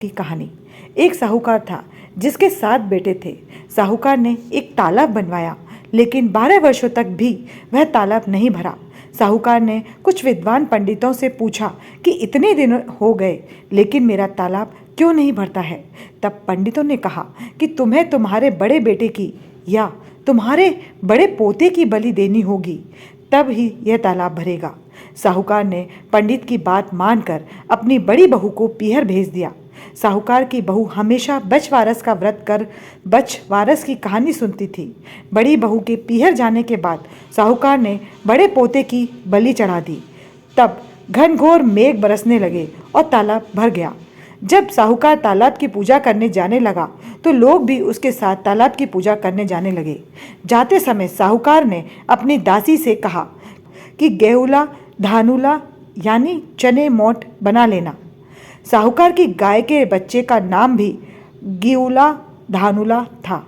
की कहानी। एक साहूकार था जिसके 7 बेटे थे। साहूकार ने एक तालाब बनवाया, लेकिन 12 वर्षों तक भी वह तालाब नहीं भरा। साहूकार ने कुछ विद्वान पंडितों से पूछा कि इतने दिन हो गए लेकिन मेरा तालाब क्यों नहीं भरता है। तब पंडितों ने कहा कि तुम्हें तुम्हारे बड़े बेटे की या तुम्हारे बड़े पोते की बलि देनी होगी, तब ही यह तालाब भरेगा। साहूकार ने पंडित की बात मानकर अपनी बड़ी बहू को पीहर भेज दिया। साहूकार की बहू हमेशा बछवारस का व्रत कर बछवारस की कहानी सुनती थी। बड़ी बहू के पीहर जाने के बाद साहूकार ने बड़े पोते की बलि चढ़ा दी। तब घनघोर मेघ बरसने लगे और तालाब भर गया। जब साहूकार तालाब की पूजा करने जाने लगा तो लोग भी उसके साथ तालाब की पूजा करने जाने लगे। जाते समय साहूकार ने अपनी दासी से कहा कि गेहुला धानुला यानी चने मोट बना लेना। साहूकार की गाय के बच्चे का नाम भी गेउला धानुला था।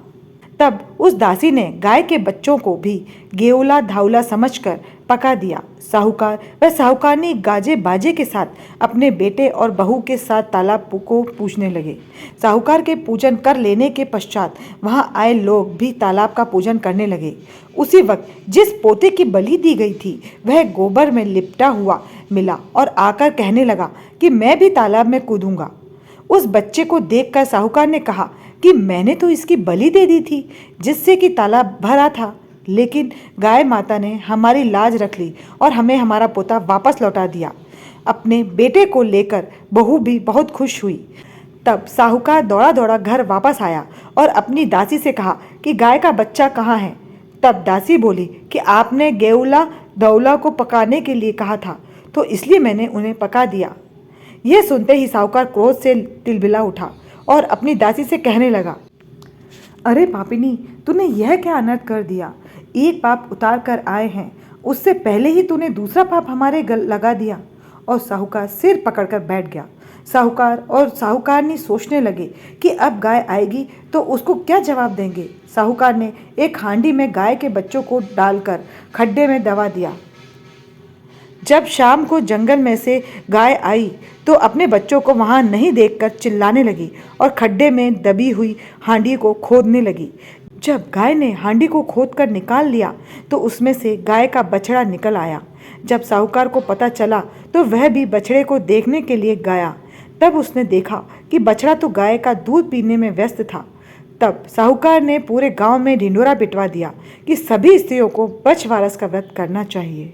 तब उस दासी ने गाय के बच्चों को भी गेउला धाउला समझकर पका दिया। साहूकार व साहूकारनी गाजे बाजे के साथ अपने बेटे और बहू के साथ तालाब को पूजने लगे। साहूकार के पूजन कर लेने के पश्चात वहां आए लोग भी तालाब का पूजन करने लगे। उसी वक्त जिस पोते की बलि दी गई थी वह गोबर में लिपटा हुआ मिला और आकर कहने लगा कि मैं भी तालाब में कूदूंगा। उस बच्चे को देखकर साहूकार ने कहा कि मैंने तो इसकी बलि दे दी थी जिससे कि तालाब भरा था, लेकिन गाय माता ने हमारी लाज रख ली और हमें हमारा पोता वापस लौटा दिया। अपने बेटे को लेकर बहू भी बहुत खुश हुई। तब साहूकार दौड़ा दौड़ा घर वापस आया और अपनी दासी से कहा कि गाय का बच्चा कहाँ है। तब दासी बोली कि आपने गेउला दौला को पकाने के लिए कहा था, तो इसलिए मैंने उन्हें पका दिया। यह सुनते ही साहूकार क्रोध से तिलबिला उठा और अपनी दासी से कहने लगा, अरे पापिनी, तूने यह क्या अनर्थ कर दिया। एक पाप उतार कर आए हैं, उससे पहले ही तूने दूसरा पाप हमारे गल लगा दिया। और साहूकार सिर पकड़कर बैठ गया। साहूकार और साहूकारनी सोचने लगे कि अब गाय आएगी तो उसको क्या जवाब देंगे। साहूकार ने एक हांडी में गाय के बच्चों को डालकर खड्डे में दबा दिया। जब शाम को जंगल में से गाय आई तो अपने बच्चों को वहां नहीं देखकर चिल्लाने लगी और खड्डे में दबी हुई हांडी को खोदने लगी। जब गाय ने हांडी को खोदकर निकाल लिया तो उसमें से गाय का बछड़ा निकल आया। जब साहूकार को पता चला तो वह भी बछड़े को देखने के लिए गया। तब उसने देखा कि बछड़ा तो गाय का दूध पीने में व्यस्त था। तब साहूकार ने पूरे गांव में ढिंढोरा पिटवा दिया कि सभी स्त्रियों को बछवारस का व्रत करना चाहिए।